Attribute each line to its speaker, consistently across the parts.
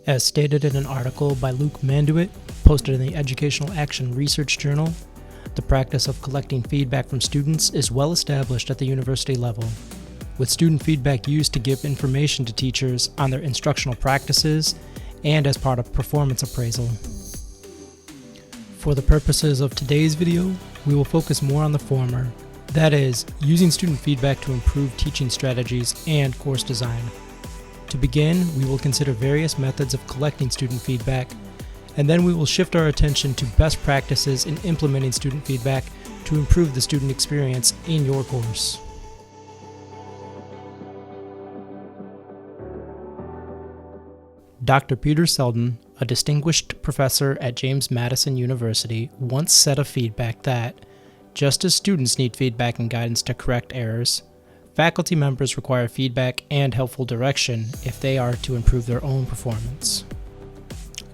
Speaker 1: As stated in an article by Luke Manduit, posted in the Educational Action Research Journal, the practice of collecting feedback from students is well established at the university level, with student feedback used to give information to teachers on their instructional practices and as part of performance appraisal. For the purposes of today's video, we will focus more on the former, that is, using student feedback to improve teaching strategies and course design. To begin, we will consider various methods of collecting student feedback, and then we will shift our attention to best practices in implementing student feedback to improve the student experience in your course. Dr. Peter Selden, a distinguished professor at James Madison University, once said of feedback that, just as students need feedback and guidance to correct errors, faculty members require feedback and helpful direction if they are to improve their own performance.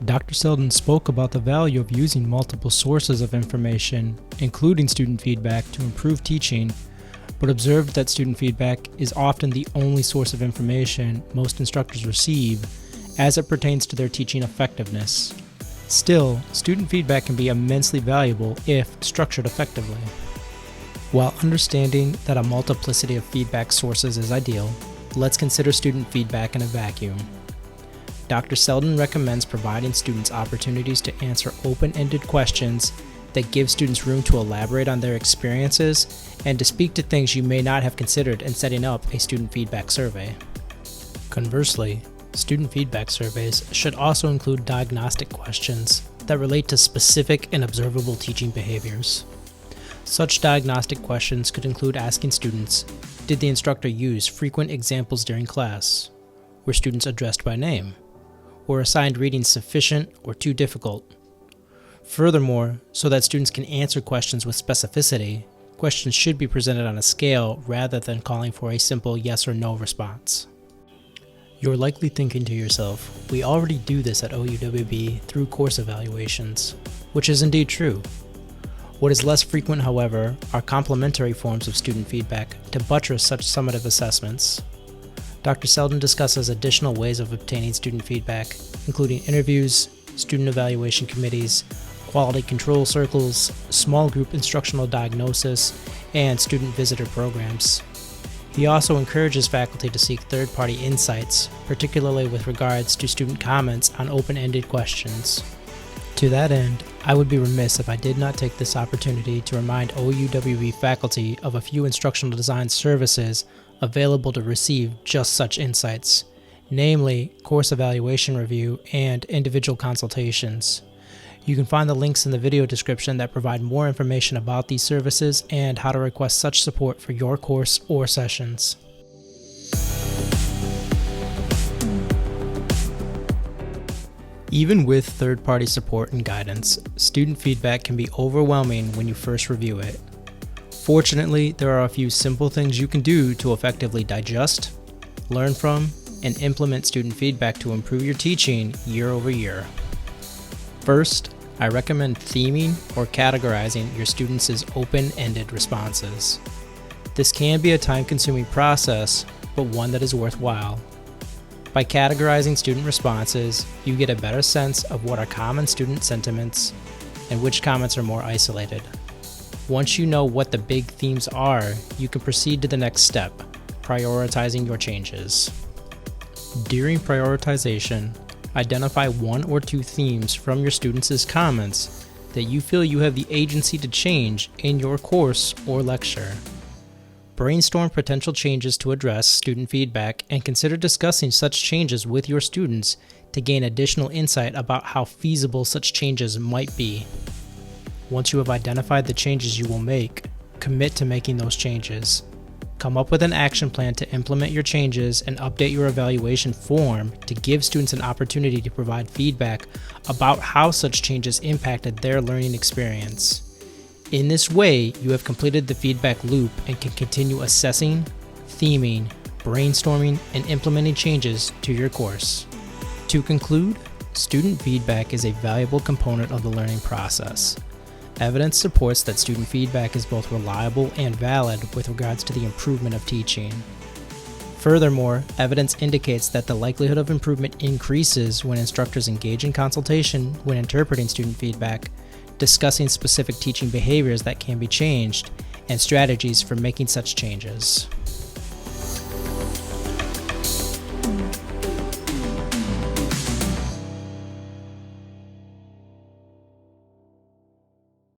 Speaker 1: Dr. Selden spoke about the value of using multiple sources of information, including student feedback, to improve teaching, but observed that student feedback is often the only source of information most instructors receive as it pertains to their teaching effectiveness. Still, student feedback can be immensely valuable if structured effectively. While understanding that a multiplicity of feedback sources is ideal, let's consider student feedback in a vacuum. Dr. Selden recommends providing students opportunities to answer open-ended questions that give students room to elaborate on their experiences and to speak to things you may not have considered in setting up a student feedback survey. Conversely, student feedback surveys should also include diagnostic questions that relate to specific and observable teaching behaviors. Such diagnostic questions could include asking students, did the instructor use frequent examples during class? Were students addressed by name? Were assigned readings sufficient or too difficult? Furthermore, so that students can answer questions with specificity, questions should be presented on a scale rather than calling for a simple yes or no response. You're likely thinking to yourself, we already do this at OUWB through course evaluations, which is indeed true. What is less frequent, however, are complementary forms of student feedback to buttress such summative assessments. Dr. Selden discusses additional ways of obtaining student feedback, including interviews, student evaluation committees, quality control circles, small group instructional diagnosis, and student visitor programs. He also encourages faculty to seek third-party insights, particularly with regards to student comments on open-ended questions. To that end, I would be remiss if I did not take this opportunity to remind OUWB faculty of a few instructional design services available to receive just such insights, namely course evaluation review and individual consultations. You can find the links in the video description that provide more information about these services and how to request such support for your course or sessions. Even with third-party support and guidance, student feedback can be overwhelming when you first review it. Fortunately, there are a few simple things you can do to effectively digest, learn from, and implement student feedback to improve your teaching year over year. First, I recommend theming or categorizing your students' open-ended responses. This can be a time-consuming process, but one that is worthwhile. By categorizing student responses, you get a better sense of what are common student sentiments and which comments are more isolated. Once you know what the big themes are, you can proceed to the next step, prioritizing your changes. During prioritization, identify one or two themes from your students' comments that you feel you have the agency to change in your course or lecture. Brainstorm potential changes to address student feedback and consider discussing such changes with your students to gain additional insight about how feasible such changes might be. Once you have identified the changes you will make, commit to making those changes. Come up with an action plan to implement your changes and update your evaluation form to give students an opportunity to provide feedback about how such changes impacted their learning experience. In this way, you have completed the feedback loop and can continue assessing, theming, brainstorming, and implementing changes to your course. To conclude, student feedback is a valuable component of the learning process. Evidence supports that student feedback is both reliable and valid with regards to the improvement of teaching. Furthermore, evidence indicates that the likelihood of improvement increases when instructors engage in consultation when interpreting student feedback, discussing specific teaching behaviors that can be changed, and strategies for making such changes.